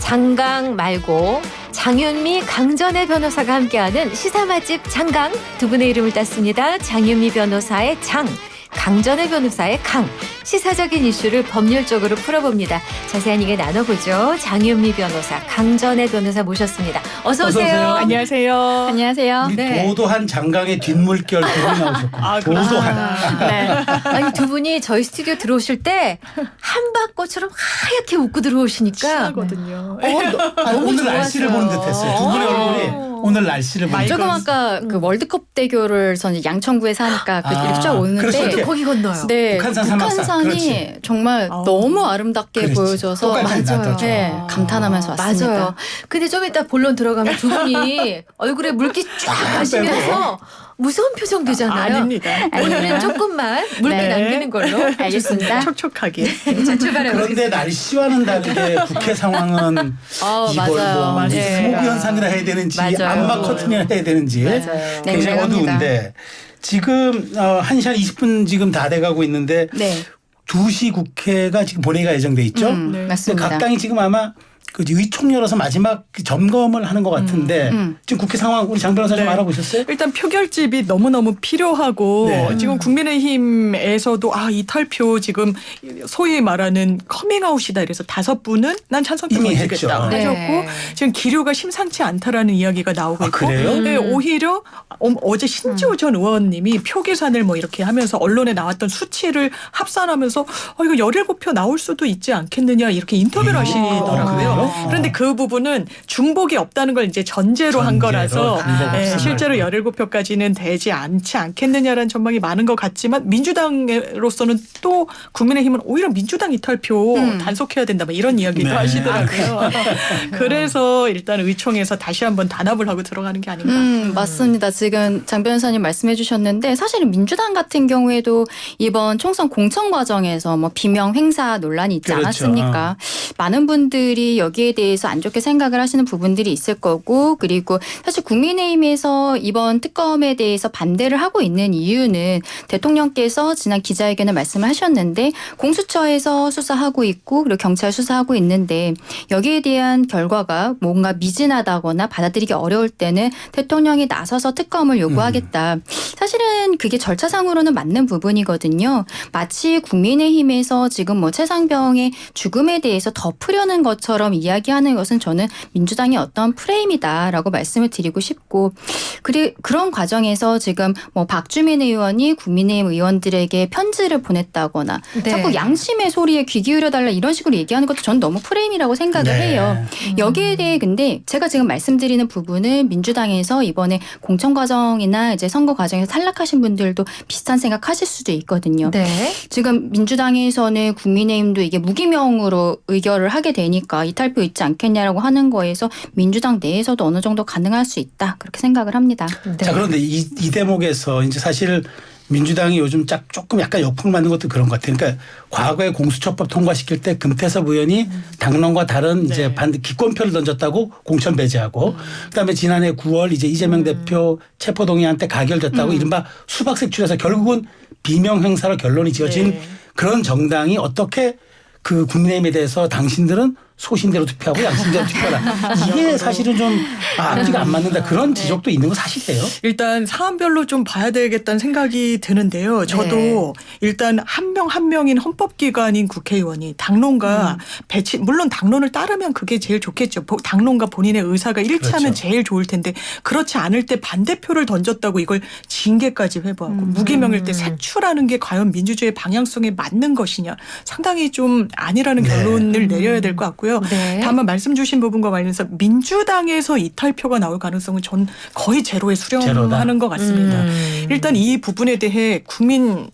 장강 말고 장윤미, 강전의 변호사가 함께하는 시사 맛집 장강, 두 분의 이름을 땄습니다. 장윤미 변호사의 장, 강전의 변호사의 강, 시사적인 이슈를 법률적으로 풀어봅니다. 자세한 얘기 나눠보죠. 장윤미 변호사, 강전의 변호사 모셨습니다. 어서 오세요. 안녕하세요. 안녕하세요. 우리 네. 도도한 장강의 뒷물결 두 분이 나오셨고 도도한. 네. 아니 두 분이 저희 스튜디오 들어오실 때 한박꽃처럼 하얗게 웃고 들어오시니까 친하거든요. 너무 오늘 날씨를 보는 듯했어요. 두 분의 얼굴이 오늘 날씨를 보는 조금 듯. 아까 그 월드컵 대교를 저는 양천구에 사니까 이렇게 쫙 오는데 그렇죠. 거기 건너요. 네, 북한산 사막산. 북한산이 그렇지. 정말 너무 아름답게 그렇지. 보여져서 똑같이 나타나죠. 네, 감탄하면서 왔습니다. 맞아요. 근데 좀 이따 본론 들어가면 두 분이 얼굴에 물기 쫙 하시면서 무서운 표정 되잖아요. 아닙니다. 오늘은 조금만 물기 네. 남기는 걸로. 알겠습니다. 촉촉하게. 자, 출발해 그런데 보겠습니다. 날씨와는 다르게 국회 상황은 이걸 맞아요. 뭐 네. 스모그 현상이라 해야 되는지 맞아요. 암막 커튼이라 해야 되는지 맞아요. 굉장히 냉정합니다. 어두운데 지금 1시간 20분 지금 다 돼가고 있는데 네, 2시 국회가 지금 본회의가 예정돼 있죠. 네. 근데 맞습니다. 각 당이 지금 아마 그 의총 열어서 마지막 그 점검을 하는 것 같은데 지금 국회 상황 우리 장 변호사 좀 네. 알아보셨어요? 일단 표결집이 너무너무 필요하고 네. 지금 국민의힘에서도 이탈표 지금 소위 말하는 커밍아웃이다 이래서 5분은 난 찬성표 이미 던지겠다 했죠. 네. 하셨고 지금 기류가 심상치 않다라는 이야기가 나오고 아, 있고 그래요? 네, 오히려 어제 신지호 전 의원님이 표 계산을 뭐 이렇게 하면서 언론에 나왔던 수치를 합산하면서 이거 17표 나올 수도 있지 않겠느냐 이렇게 인터뷰를 하시더라고요. 그래요? 그런데 그 부분은 중복이 없다는 걸 이제 전제로 한 거라서 중복 없음을. 실제로 17표까지는 되지 않지 않겠느냐라는 전망이 많은 것 같지만 민주당으로서는 또 국민의힘은 오히려 민주당 이탈표 단속해야 된다 뭐 이런 이야기도 네. 하시더라고요. 그래서 일단 의총에서 다시 한번 단합을 하고 들어가는 게 아닌가. 맞습니다. 지금 장 변호사님 말씀해 주셨는데 사실은 민주당 같은 경우에도 이번 총선 공천 과정에서 뭐 비명 횡사 논란이 있지 그렇죠. 않았습니까? 많은 분들이 여기에 대해서 안 좋게 생각을 하시는 부분들이 있을 거고 그리고 사실 국민의힘에서 이번 특검에 대해서 반대를 하고 있는 이유는 대통령께서 지난 기자회견에 말씀을 하셨는데 공수처에서 수사하고 있고 그리고 경찰 수사하고 있는데 여기에 대한 결과가 뭔가 미진하다거나 받아들이기 어려울 때는 대통령이 나서서 특검을 요구하겠다. 사실은 그게 절차상으로는 맞는 부분이거든요. 마치 국민의힘에서 지금 뭐 최상병의 죽음에 대해서 덮으려는 것처럼 이야기하는 것은 저는 민주당의 어떤 프레임이다라고 말씀을 드리고 싶고 그런 과정에서 지금 뭐 박주민 의원이 국민의힘 의원들에게 편지를 보냈다거나 네. 자꾸 양심의 소리에 귀 기울여달라 이런 식으로 얘기하는 것도 저는 너무 프레임이라고 생각을 네. 해요. 여기에 대해 근데 제가 지금 말씀드리는 부분은 민주당에서 이번에 공천 과정이나 이제 선거 과정에서 탈락하신 분들도 비슷한 생각하실 수도 있거든요. 네. 지금 민주당에서는 국민의힘도 이게 무기명으로 의결을 하게 되니까 이탈표 있지 않겠냐라고 하는 거에서 민주당 내에서도 어느 정도 가능할 수 있다 그렇게 생각을 합니다. 네. 자 그런데 이 대목에서 이제 사실 민주당이 요즘 조금 약간 역풍 맞는 것도 그런 것 같아요. 그러니까 과거에 공수처법 통과시킬 때 금태섭 의원이 당론과 다른 이제 기권표를 던졌다고 공천 배제하고 그다음에 지난해 9월 이제 이재명 대표 체포동의안 때 가결됐다고 이른바 수박색 줄여서 결국은 비명 행사로 결론이 지어진 네. 그런 정당이 어떻게 그 국민의힘에 대해서 당신들은 소신대로 투표하고 양심대로 투표하라. 이게 사실은 좀 앞뒤가 안 맞는다. 그런 지적도 있는 거 사실이에요. 일단 사안별로 좀 봐야 되겠다는 생각이 드는데요. 저도 일단 한 명 한 명인 헌법기관인 국회의원이 당론과 배치 물론 당론을 따르면 그게 제일 좋겠죠. 당론과 본인의 의사가 일치하면 그렇죠. 제일 좋을 텐데 그렇지 않을 때 반대표를 던졌다고 이걸 징계까지 회부하고 무기명일 때 색출하는 게 과연 민주주의 방향성에 맞는 것이냐 상당히 좀 아니라는 결론을 내려야 될 것 같고요. 네. 다만 말씀 주신 부분과 관련해서 민주당에서 이탈표가 나올 가능성은 전 거의 제로에 수렴하는 것 같습니다. 일단 이 부분에 대해 국민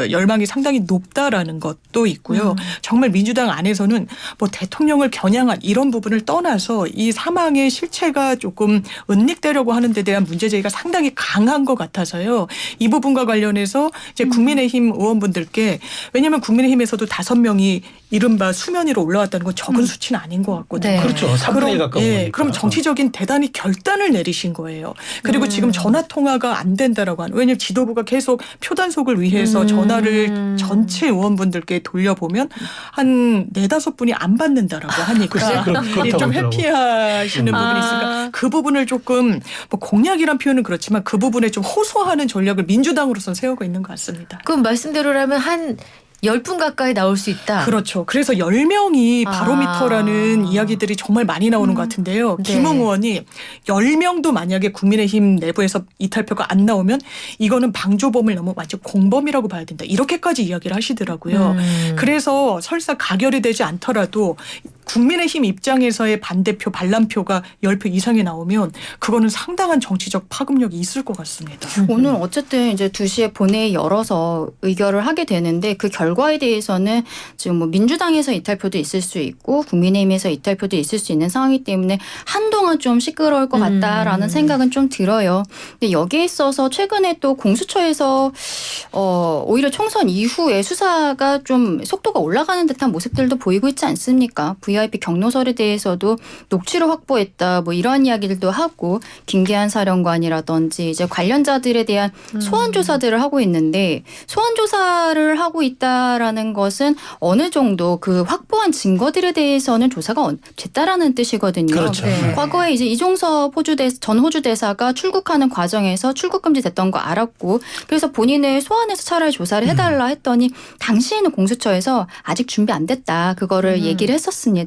열망이 상당히 높다라는 것도 있고요. 정말 민주당 안에서는 뭐 대통령을 겨냥한 이런 부분을 떠나서 이 사망의 실체가 조금 은닉되려고 하는 데 대한 문제제기가 상당히 강한 것 같아서요. 이 부분과 관련해서 이제 국민의힘 의원분들께 왜냐하면 국민의힘에서도 5명이 이른바 수면 위로 올라왔다는 건 적은 수치는 아닌 것 같거든요. 네. 그렇죠. 3분의 1 가까운 거니까. 그럼 정치적인 대단히 결단을 내리신 거예요. 그리고 지금 전화 통화가 안 된다라고 하는 왜냐하면 지도부가 계속 표 단속을 위해서 그래서 전화를 전체 의원분들께 돌려보면 한 4-5분이 안 받는다라고 하니까 그렇다고 좀 하더라고요. 회피하시는 부분이 있으니까 그 부분을 조금 뭐 공약이란 표현은 그렇지만 그 부분에 좀 호소하는 전략을 민주당으로서는 세우고 있는 것 같습니다. 그럼 말씀대로라면 한 10분 가까이 나올 수 있다. 그렇죠. 그래서 10명이 바로미터라는 이야기들이 정말 많이 나오는 것 같은데요. 네. 김웅 의원이 10명도 만약에 국민의힘 내부에서 이탈표가 안 나오면 이거는 방조범을 넘어 완전 공범이라고 봐야 된다. 이렇게까지 이야기를 하시더라고요. 그래서 설사 가결이 되지 않더라도 국민의힘 입장에서의 반대표, 반란표가 10표 이상이 나오면 그거는 상당한 정치적 파급력이 있을 것 같습니다. 오늘 어쨌든 이제 2시에 본회의 열어서 의결을 하게 되는데 그 결과에 대해서는 지금 뭐 민주당에서 이탈표도 있을 수 있고 국민의힘에서 이탈표도 있을 수 있는 상황이기 때문에 한동안 좀 시끄러울 것 같다라는 생각은 좀 들어요. 근데 여기에 있어서 최근에 또 공수처에서 오히려 총선 이후에 수사가 좀 속도가 올라가는 듯한 모습들도 보이고 있지 않습니까? VIP 경로설에 대해서도 녹취를 확보했다 뭐 이러한 이야기들도 하고 김계한 사령관이라든지 이제 관련자들에 대한 소환 조사들을 하고 있는데 소환 조사를 하고 있다라는 것은 어느 정도 그 확보한 증거들에 대해서는 조사가 됐다라는 뜻이거든요. 그렇죠. 네. 과거에 이제 이종섭 전 호주 대사가 출국하는 과정에서 출국 금지됐던 거 알았고 그래서 본인을 소환해서 차라리 조사를 해달라 했더니 당시에는 공수처에서 아직 준비 안 됐다 그거를 얘기를 했었습니다.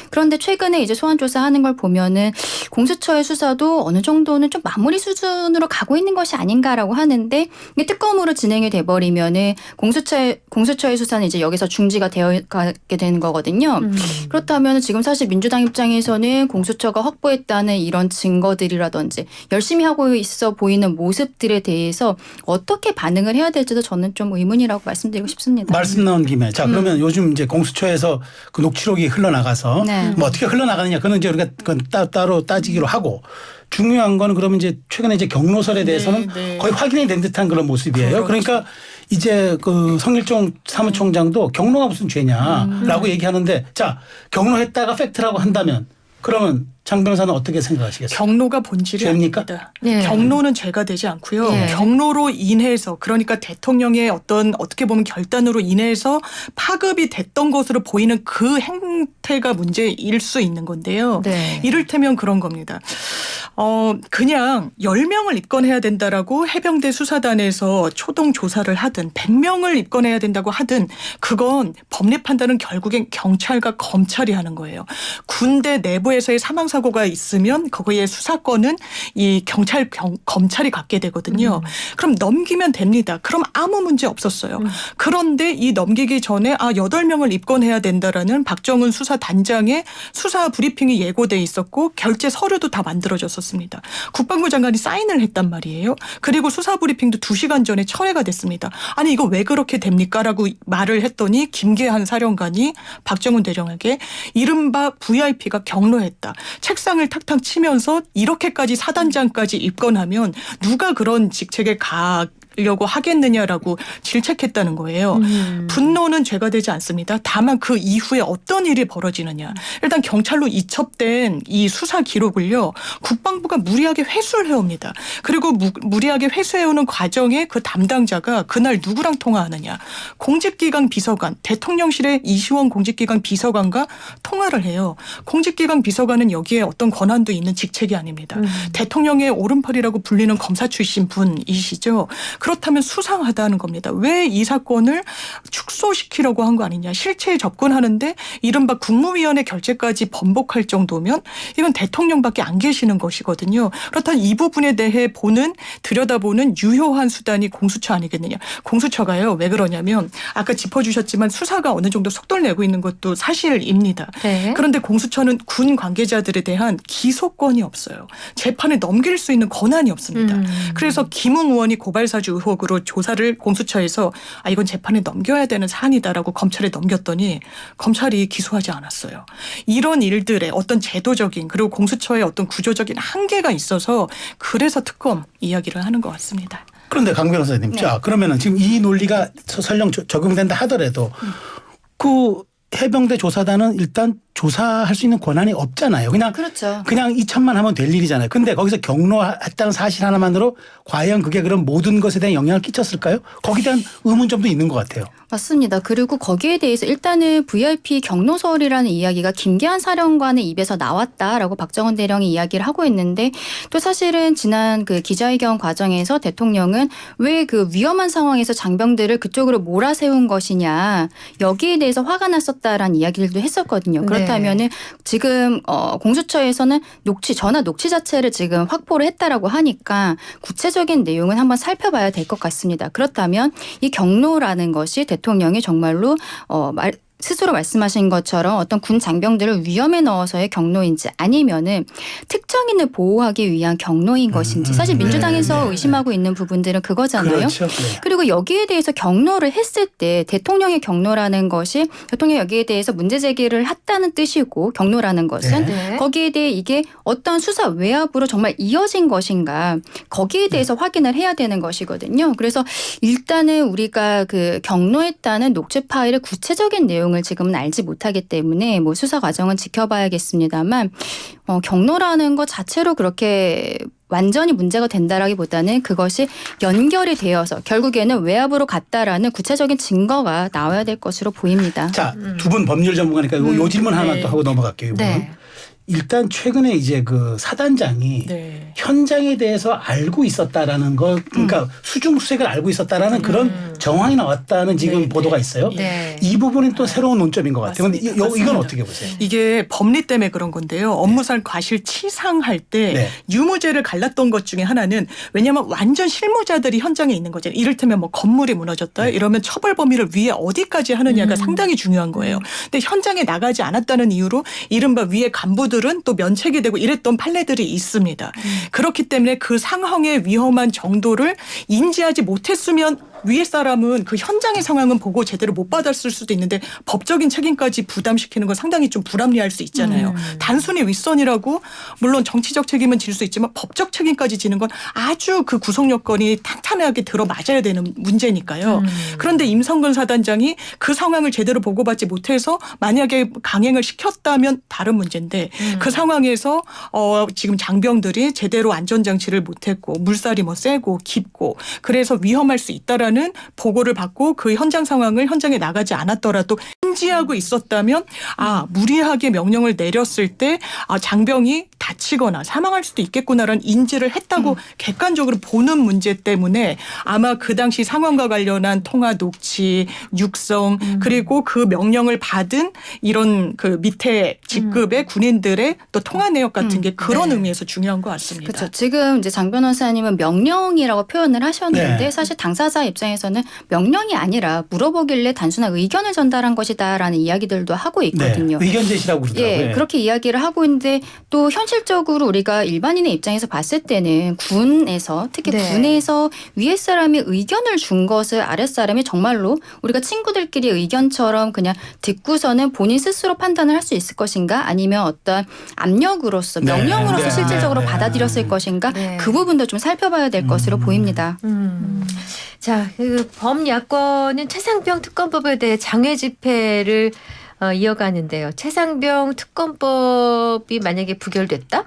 그런데 최근에 이제 소환 조사하는 걸 보면은 공수처의 수사도 어느 정도는 좀 마무리 수준으로 가고 있는 것이 아닌가라고 하는데 이게 특검으로 진행이 돼버리면은 공수처의 수사는 이제 여기서 중지가 되어 가게 되는 거거든요. 그렇다면 지금 사실 민주당 입장에서는 공수처가 확보했다는 이런 증거들이라든지 열심히 하고 있어 보이는 모습들에 대해서 어떻게 반응을 해야 될지도 저는 좀 의문이라고 말씀드리고 싶습니다. 말씀 나온 김에 자 그러면 요즘 이제 공수처에서 그 녹취록이 흘러나가서 네. 뭐 어떻게 흘러나가느냐 그건 이제 우리가 그건 따로 따지기로 하고 중요한 거는 그러면 이제 최근에 이제 경로설에 대해서는 네. 거의 확인이 된 듯한 그런 모습이에요. 그러니까 이제 그 성일종 사무총장도 경로가 무슨 죄냐라고 얘기하는데 자 경로했다가 팩트라고 한다면 그러면 장 변호사는 어떻게 생각하시겠어요? 경로가 본질이 죄입니까? 아닙니다. 네. 경로는 죄가 되지 않고요. 네. 경로로 인해서 그러니까 대통령의 어떻게 보면 결단으로 인해서 파급이 됐던 것으로 보이는 그 행태가 문제일 수 있는 건데요. 네. 이를테면 그런 겁니다. 그냥 10명을 입건해야 된다라고 해병대 수사단에서 초동 조사를 하든 100명을 입건해야 된다고 하든 그건 법리 판단은 결국엔 경찰과 검찰이 하는 거예요. 군대 내부에서의 사망 사고가 있으면 거기에 수사권은 이 검찰이 갖게 되거든요. 그럼 넘기면 됩니다. 그럼 아무 문제 없었어요. 그런데 이 넘기기 전에 8명을 입건해야 된다라는 박정훈 수사단장의 수사 브리핑이 예고돼 있었고 결재 서류도 다 만들어졌었습니다. 국방부 장관이 사인을 했단 말이에요. 그리고 수사 브리핑도 2시간 전에 철회가 됐습니다. 아니 이거 왜 그렇게 됩니까? 라고 말을 했더니 김계한 사령관이 박정훈 대령에게 이른바 VIP가 경로했다. 책상을 탁탁 치면서 이렇게까지 사단장까지 입건하면 누가 그런 직책에 가려고 하겠느냐라고 질책했다는 거예요. 분노는 죄가 되지 않습니다. 다만 그 이후에 어떤 일이 벌어지느냐. 일단 경찰로 이첩된 이 수사 기록을요. 국방부가 무리하게 회수를 해옵니다. 그리고 무리하게 회수해오는 과정에 그 담당자가 그날 누구랑 통화하느냐. 공직기강 비서관, 대통령실의 이시원 공직기강 비서관과 통화를 해요. 공직기강 비서관은 여기에 어떤 권한도 있는 직책이 아닙니다. 대통령의 오른팔이라고 불리는 검사 출신 분이시죠. 그렇다면 수상하다는 겁니다. 왜 이 사건을 축소시키려고 한 거 아니냐. 실체에 접근하는데 이른바 국무위원회 결재까지 번복할 정도면 이건 대통령밖에 안 계시는 것이거든요. 그렇다면 이 부분에 대해 들여다보는 유효한 수단이 공수처 아니겠느냐. 공수처가요. 왜 그러냐면 아까 짚어주셨지만 수사가 어느 정도 속도를 내고 있는 것도 사실입니다. 네. 그런데 공수처는 군 관계자들에 대한 기소권이 없어요. 재판에 넘길 수 있는 권한이 없습니다. 그래서 김웅 의원이 고발사주 의혹으로 조사를 공수처에서 이건 재판에 넘겨야 되는 사안이다라고 검찰에 넘겼더니 검찰이 기소하지 않았어요. 이런 일들의 어떤 제도적인 그리고 공수처의 어떤 구조적인 한계가 있어서 그래서 특검 이야기를 하는 것 같습니다. 그런데 강 변호사님, 네. 자 그러면은 지금 이 논리가 설령 적용된다 하더라도 그 해병대 조사단은 일단 조사할 수 있는 권한이 없잖아요. 그렇죠. 그냥 2천만 하면 될 일이잖아요. 근데 거기서 경로했다는 사실 하나만으로 과연 그게 그럼 모든 것에 대한 영향을 끼쳤을까요? 거기에 대한 의문점도 있는 것 같아요. 맞습니다. 그리고 거기에 대해서 일단은 VIP 경로설이라는 이야기가 김기한 사령관의 입에서 나왔다라고 박정원 대령이 이야기를 하고 있는데 또 사실은 지난 그 기자회견 과정에서 대통령은 왜 그 위험한 상황에서 장병들을 그쪽으로 몰아세운 것이냐 여기에 대해서 화가 났었다라는 이야기들도 했었거든요. 네. 그렇다면은 지금 공수처에서는 전화 녹취 자체를 지금 확보를 했다라고 하니까 구체적인 내용은 한번 살펴봐야 될 것 같습니다. 그렇다면 이 경로라는 것이 대통령이 정말로 스스로 말씀하신 것처럼 어떤 군 장병들을 위험에 넣어서의 경로인지 아니면은 특정인을 보호하기 위한 경로인 것인지 사실 민주당에서 의심하고 있는 부분들은 그거잖아요. 그렇죠. 네. 그리고 여기에 대해서 경로를 했을 때 대통령의 경로라는 것이 대통령이 여기에 대해서 문제 제기를 했다는 뜻이고 경로라는 것은 네. 거기에 대해 이게 어떤 수사 외압으로 정말 이어진 것인가 거기에 대해서 확인을 해야 되는 것이거든요. 그래서 일단은 우리가 그 경로했다는 녹취 파일의 구체적인 내용을 지금은 알지 못하기 때문에 뭐 수사 과정은 지켜봐야겠습니다만 경로라는 것 자체로 그렇게 완전히 문제가 된다라기보다는 그것이 연결이 되어서 결국에는 외압으로 갔다라는 구체적인 증거가 나와야 될 것으로 보입니다. 자, 두 분 법률 전문가니까 요 질문 하나만 네. 또 하고 넘어갈게요. 이분. 네. 일단 최근에 이제 그 사단장이 네. 현장에 대해서 알고 있었다라는 거, 그러니까 수중수색을 알고 있었다라는 그런 정황이 나왔다는 지금 네, 보도가 네. 있어요. 네. 이 부분은 또 새로운 논점인 것 같아요. 그런데 맞습니다. 이건 맞습니다. 어떻게 보세요? 이게 법리 때문에 그런 건데요. 업무상 과실치상할 때 네. 유무죄를 갈랐던 것 중에 하나는 왜냐하면 완전 실무자들이 현장에 있는 거잖아요. 이를테면 뭐 건물이 무너졌다 이러면 처벌 범위를 위에 어디까지 하느냐가 상당히 중요한 거예요. 근데 현장에 나가지 않았다는 이유로 이른바 위에 간부들은 또 면책이 되고 이랬던 판례들이 있습니다. 그렇기 때문에 그 상황의 위험한 정도를 인지하지 못했으면 위에 사람은 그 현장의 상황은 보고 제대로 못 받았을 수도 있는데 법적인 책임까지 부담시키는 건 상당히 좀 불합리할 수 있잖아요. 단순히 윗선이라고 물론 정치적 책임은 질 수 있지만 법적 책임까지 지는 건 아주 그 구성 요건이 탄탄하게 들어맞아야 되는 문제니까요. 그런데 임성근 사단장이 그 상황을 제대로 보고받지 못해서 만약에 강행을 시켰다면 다른 문제인데 그 상황에서 지금 장병들이 제대로 안전장치를 못했고 물살이 뭐 세고 깊고 그래서 위험할 수 있다라는 보고를 받고 그 현장 상황을 현장에 나가지 않았더라도 인지하고 있었다면 무리하게 명령을 내렸을 때 장병이 다치거나 사망할 수도 있겠구나라는 인지를 했다고 객관적으로 보는 문제 때문에 아마 그 당시 상황과 관련한 통화 녹취, 육성 그리고 그 명령을 받은 이런 그 밑에 직급의 군인들의 또 통화 내역 같은 게 그런 네. 의미에서 중요한 것 같습니다. 그렇죠. 지금 이제 장 변호사님은 명령이라고 표현을 하셨는데 네. 사실 당사자 입장에서는 명령이 아니라 물어보길래 단순한 의견을 전달한 것이다라는 이야기들도 하고 있거든요. 네. 의견 제시라고 그러더라고요. 예, 그렇게 이야기를 하고 있는데 또 현실적으로 우리가 일반인의 입장에서 봤을 때는 군에서 특히 네. 군에서 위에 사람이 의견을 준 것을 아랫 사람이 정말로 우리가 친구들끼리 의견처럼 그냥 듣고서는 본인 스스로 판단을 할 수 있을 것인가 아니면 어떤 압력으로서 네. 명령으로서 네. 실질적으로 네. 받아들였을 것인가 네. 그 부분도 좀 살펴봐야 될 것으로 보입니다. 자, 그 범야권은 최상병 특검법에 대해 장외 집회를 이어가는데요. 최상병 특검법이 만약에 부결됐다?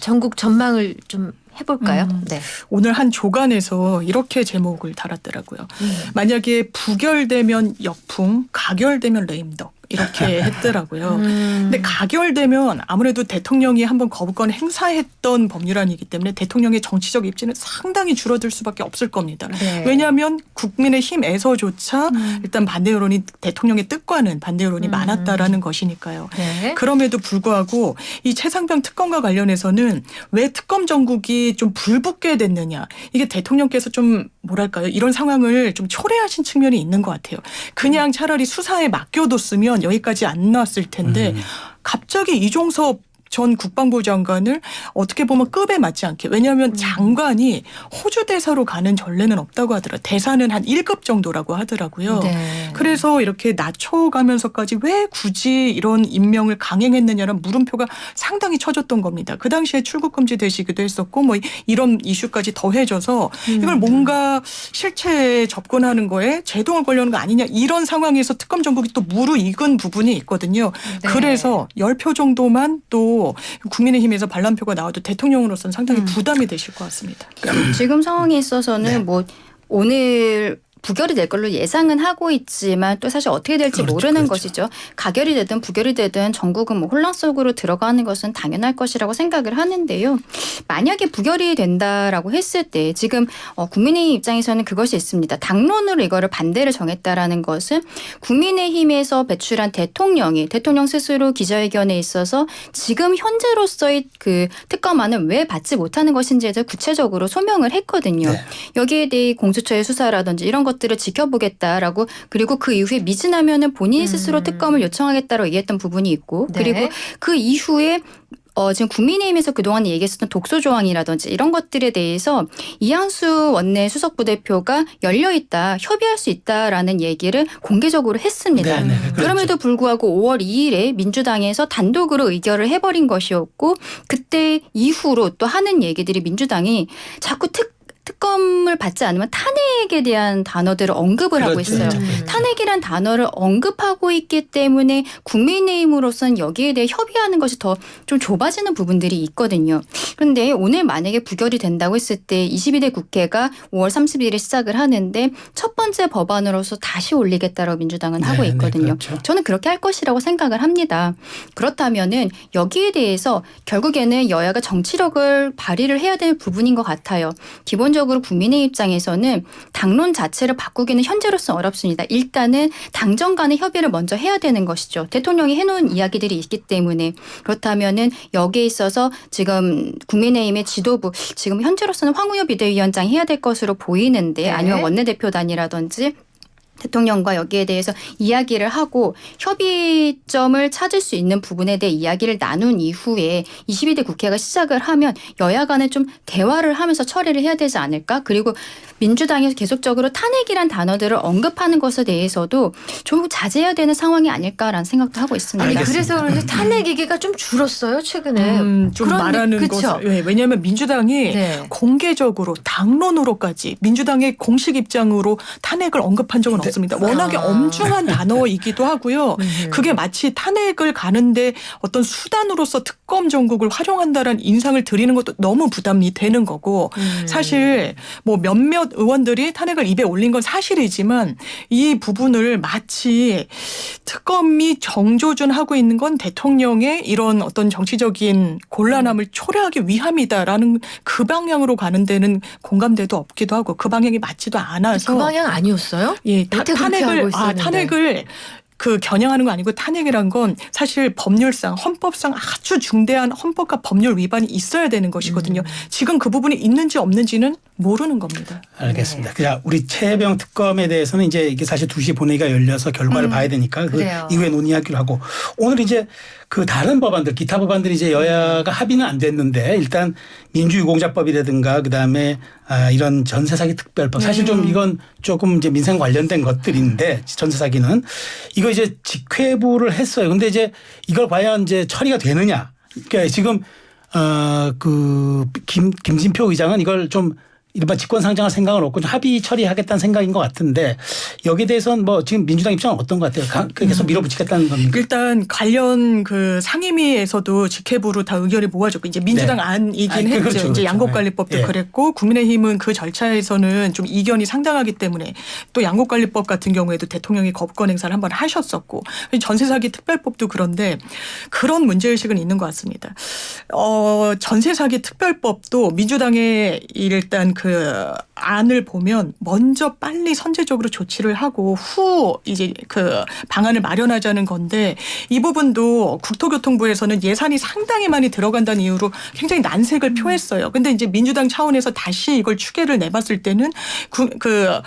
전국 전망을 좀 해볼까요? 네. 오늘 한 조간에서 이렇게 제목을 달았더라고요. 만약에 부결되면 역풍, 가결되면 레임덕. 이렇게 했더라고요. 근데 가결되면 아무래도 대통령이 한번 거부권 행사했던 법률안이기 때문에 대통령의 정치적 입지는 상당히 줄어들 수밖에 없을 겁니다. 네. 왜냐하면 국민의힘에서조차 일단 반대 여론이 대통령의 뜻과는 반대 여론이 많았다라는 것이니까요. 네. 그럼에도 불구하고 이 최상병 특검과 관련해서는 왜 특검 정국이 좀 불붙게 됐느냐. 이게 대통령께서 좀 뭐랄까요. 이런 상황을 좀 초래하신 측면이 있는 것 같아요. 그냥 차라리 수사에 맡겨뒀으면 여기까지 안 나왔을 텐데 갑자기 이종섭 전 국방부 장관을 어떻게 보면 급에 맞지 않게 왜냐하면 장관이 호주 대사로 가는 전례는 없다고 하더라고요. 대사는 한 1급 정도라고 하더라고요. 네. 그래서 이렇게 낮춰가면서까지 왜 굳이 이런 임명을 강행했느냐는 물음표가 상당히 쳐졌던 겁니다. 그 당시에 출국 금지 되시기도 했었고 뭐 이런 이슈까지 더해져서 이걸 뭔가 실체에 접근하는 거에 제동을 걸려는 거 아니냐 이런 상황에서 특검 정국이 또 무르익은 부분이 있거든요. 네. 그래서 10표 정도만 또 국민의힘에서 반란표가 나와도 대통령으로서는 상당히 부담이 되실 것 같습니다. 지금 상황에 있어서는 네. 뭐 오늘 부결이 될 걸로 예상은 하고 있지만 또 사실 어떻게 될지 그렇죠, 모르는 그렇죠. 것이죠. 가결이 되든 부결이 되든 전국은 뭐 혼란 속으로 들어가는 것은 당연할 것이라고 생각을 하는데요. 만약에 부결이 된다라고 했을 때 지금 국민의힘 입장에서는 그것이 있습니다. 당론으로 이거를 반대를 정했다라는 것은 국민의힘에서 배출한 대통령 스스로 기자회견에 있어서 지금 현재로서의 그 특검안을 왜 받지 못하는 것인지에 대해서 구체적으로 소명을 했거든요. 네. 여기에 대해 공수처의 수사라든지 이런 것들을 지켜보겠다라고 그리고 그 이후에 미진하면은 본인이 스스로 특검을 요청하겠다고 얘기했던 부분이 있고 네. 그리고 그 이후에 지금 국민의힘에서 그동안 얘기했었던 독소 조항이라든지 이런 것들에 대해서 이한수 원내 수석 부대표가 열려있다, 협의할 수 있다라는 얘기를 공개적으로 했습니다. 네, 그렇죠. 그럼에도 불구하고 5월 2일에 민주당에서 단독으로 의결을 해버린 것이었고 그때 이후로 또 하는 얘기들이 민주당이 자꾸 특검을 받지 않으면 탄핵에 대한 단어들을 언급을 하고 그렇죠. 있어요. 그렇죠. 탄핵이란 단어를 언급하고 있기 때문에 국민의힘으로서는 여기에 대해 협의하는 것이 더 좀 좁아지는 부분들이 있거든요. 그런데 오늘 만약에 부결이 된다고 했을 때 22대 국회가 5월 30일에 시작을 하는데 첫 번째 법안으로서 다시 올리겠다라고 민주당은 하고 네, 있거든요. 그렇죠. 저는 그렇게 할 것이라고 생각을 합니다. 그렇다면은 여기에 대해서 결국에는 여야가 정치력을 발휘를 해야 될 부분인 것 같아요. 기본적으로 국민의 입장에서는 당론 자체를 바꾸기는 현재로서는 어렵습니다. 일단은 당정 간의 협의를 먼저 해야 되는 것이죠. 대통령이 해놓은 이야기들이 있기 때문에 그렇다면은 여기에 있어서 지금 국민의힘의 지도부 지금 현재로서는 황우여 비대위원장이 해야 될 것으로 보이는데 네. 아니면 원내대표단이라든지 대통령과 여기에 대해서 이야기를 하고 협의점을 찾을 수 있는 부분에 대해 이야기를 나눈 이후에 22대 국회가 시작을 하면 여야 간에 좀 대화를 하면서 처리를 해야 되지 않을까? 그리고 민주당에서 계속적으로 탄핵이란 단어들을 언급하는 것에 대해서도 좀 자제해야 되는 상황이 아닐까라는 생각도 하고 있습니다. 아니 알겠습니다. 그래서 그런지 탄핵 얘기가 좀 줄었어요 최근에. 좀 그런 말하는 그쵸? 것을 왜냐하면 민주당이 네. 공개적으로 당론으로까지 민주당의 공식 입장으로 탄핵을 언급한 적은 없습니다. 워낙에 엄중한 단어이기도 하고요. 그게 마치 탄핵을 가는데 어떤 수단으로서 특검 정국을 활용한다라는 인상을 드리는 것도 너무 부담이 되는 거고 사실 뭐 몇몇 의원들이 탄핵을 입에 올린 건 사실이지만 이 부분을 마치 특검이 정조준하고 있는 건 대통령의 이런 어떤 정치적인 곤란함을 초래하기 위함이다라는 그 방향으로 가는 데는 공감대도 없기도 하고 그 방향이 맞지도 않아서 그 방향 아니었어요? 예, 여태 그렇게 하고 있었는데. 탄핵을 그 겨냥하는 거 아니고 탄핵이란 건 사실 법률상 헌법상 아주 중대한 헌법과 법률 위반이 있어야 되는 것이거든요. 지금 그 부분이 있는지 없는지는 모르는 겁니다. 알겠습니다. 그냥 우리 최혜병 특검에 대해서는 이제 이게 사실 2시 본회의가 열려서 결과를 봐야 되니까 그 그래요. 이후에 논의하기로 하고 오늘 이제 그 다른 법안들 기타 법안들이 이제 여야가 합의는 안 됐는데 일단 민주유공자법이라든가 그다음에 이런 전세 사기 특별법 사실 좀 이건 조금 이제 민생 관련된 것들인데 전세 사기는 이거 이제 직회부를 했어요. 근데 이제 이걸 과연 이제 처리가 되느냐? 그러니까 지금 김진표 의장은 이걸 좀 일반 직권상정할 생각은 없고 좀 합의 처리하겠다는 생각인 것 같은데 여기에 대해서는 뭐 지금 민주당 입장은 어떤 것 같아요? 계속 밀어붙이겠다는 겁니까? 일단 관련 그 상임위에서도 직회부로 다 의견을 모아줬고 이제 민주당 네. 안이긴 했죠. 그렇죠, 이제 그렇죠. 양곡관리법도 예. 그랬고 국민의힘은 그 절차에서는 좀 이견이 상당하기 때문에 또 양곡관리법 같은 경우에도 대통령이 거부권 행사를 한번 하셨었고 전세사기 특별법도 그런데 그런 문제의식은 있는 것 같습니다. 전세사기 특별법도 민주당의 일단 그 안을 보면 먼저 빨리 선제적으로 조치를 하고 후 이제 그 방안을 마련하자는 건데 이 부분도 국토교통부에서는 예산이 상당히 많이 들어간다는 이유로 굉장히 난색을 표했어요. 근데 이제 민주당 차원에서 다시 이걸 추계를 내봤을 때는 그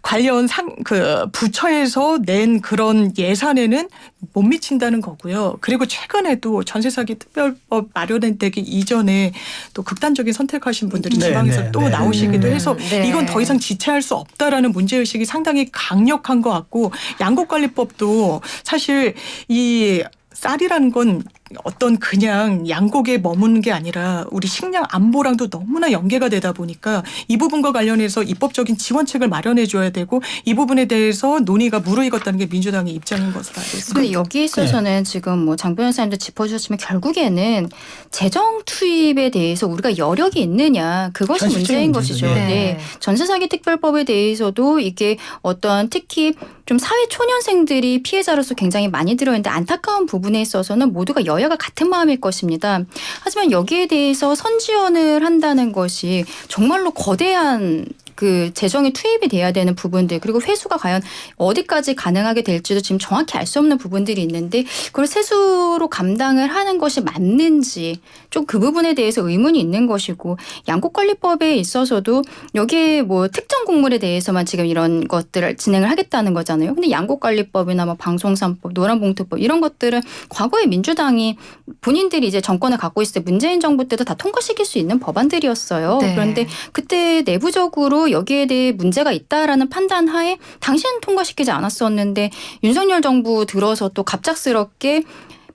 관련 그 부처에서 낸 그런 예산에는 못 미친다는 거고요. 그리고 최근에도 전세 사기 특별법 마련되기 이전에 또 극단적인 선택하신 분들이 지방에서 또 나오시기도 해서 이건 더 이상 지체할 수 없다라는 문제의식이 상당히 강력한 것 같고 양곡관리법도 사실 이 쌀이라는 건 어떤 그냥 양곡에 머무는 게 아니라 우리 식량 안보랑도 너무나 연계가 되다 보니까 이 부분과 관련해서 입법적인 지원책을 마련해 줘야 되고 이 부분에 대해서 논의가 무르익었다는 게 민주당의 입장인 것으로 알고 있습니다. 근데 여기에 있어서는 지금 뭐 장 변호사님도 짚어주셨지만 결국에는 재정 투입에 대해서 우리가 여력이 있느냐 그것이 문제인 것이죠. 네. 전세 사기 특별법에 대해서도 이게 어떤 특히 좀 사회 초년생들이 피해자로서 굉장히 많이 들어있는데 안타까운 부분에 있어서는 모두가 여야가 같은 마음일 것입니다. 하지만 여기에 대해서 선지원을 한다는 것이 정말로 거대한 그 재정의 투입이 돼야 되는 부분들 그리고 회수가 과연 어디까지 가능하게 될지도 지금 정확히 알 수 없는 부분들이 있는데 그걸 세수로 감당을 하는 것이 맞는지 좀 그 부분에 대해서 의문이 있는 것이고 양곡관리법에 있어서도 여기에 뭐 특정 곡물에 대해서만 지금 이런 것들을 진행을 하겠다는 거잖아요. 근데 양곡관리법이나 뭐 방송산법, 노란봉투법 이런 것들은 과거에 민주당이 본인들이 이제 정권을 갖고 있을 때 문재인 정부 때도 다 통과시킬 수 있는 법안들이었어요. 네. 그런데 그때 내부적으로 여기에 대해 문제가 있다라는 판단 하에 당시에는 통과시키지 않았었는데 윤석열 정부 들어서 또 갑작스럽게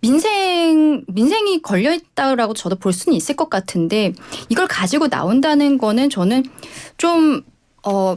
민생이 걸려 있다라고 저도 볼 수는 있을 것 같은데 이걸 가지고 나온다는 거는 저는 좀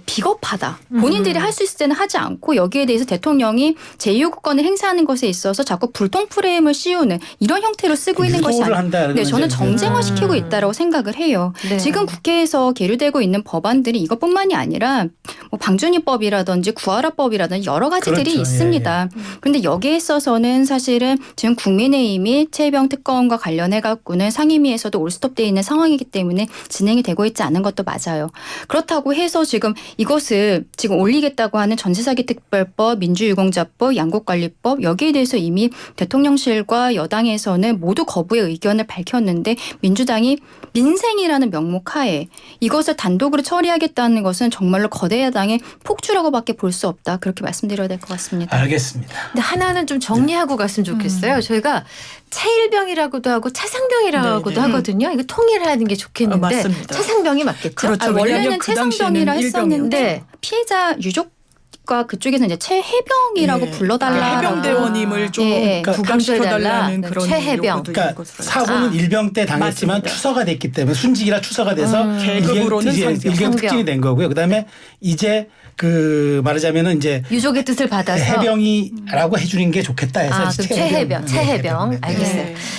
비겁하다. 본인들이 할 수 있을 때는 하지 않고 여기에 대해서 대통령이 제2요구권을 행사하는 것에 있어서 자꾸 불통 프레임을 씌우는 이런 형태로 쓰고 있는 것이 아니라 네, 저는 정쟁화시키고 있다라고 생각을 해요. 네. 지금 국회에서 계류되고 있는 법안들이 이것뿐만이 아니라 뭐 방준위법이라든지 구하라법이라든지 여러 가지들이 그렇죠. 있습니다. 그런데 여기에 있어서는 사실은 지금 국민의힘이 최혜병 특검과 관련해 갖고는 상임위에서도 올스톱돼 있는 상황이기 때문에 진행이 되고 있지 않은 것도 맞아요. 그렇다고 해서 지금 이것을 지금 올리겠다고 하는 전세사기 특별법, 민주유공자법, 양곡관리법 여기에 대해서 이미 대통령실과 여당에서는 모두 거부의 의견을 밝혔는데 민주당이 민생이라는 명목 하에 이것을 단독으로 처리하겠다는 것은 정말로 거대 야당의 폭주라고밖에 볼 수 없다. 그렇게 말씀드려야 될 것 같습니다. 알겠습니다. 근데 하나는 좀 정리하고 갔으면 좋겠어요. 저희가 차일병이라고도 하고 차상병이라고도 하거든요. 이거 통일하는 게 좋겠는데 맞습니다. 차상병이 맞겠죠? 그렇죠. 원래는 그 당시에는 차상병이라 했었는데 네. 피해자 유족과 그쪽에서 이제 최해병이라고 불러달라. 해병대원임을 좀 부각시켜달라는 그런 최해병. 요구도 있는 그러니까 것으로 사고는 일병 때 당했지만 맞습니다. 추서가 됐기 때문에 순직이라 추서가 돼서 계급으로는 상병. 일경 특징이 된 거고요. 그다음에 이제 그 말하자면은 이제 유족의 뜻을 받아서 해병이라고 해주는 게 좋겠다 해서 그럼 최해병. 네, 알겠어요. 네.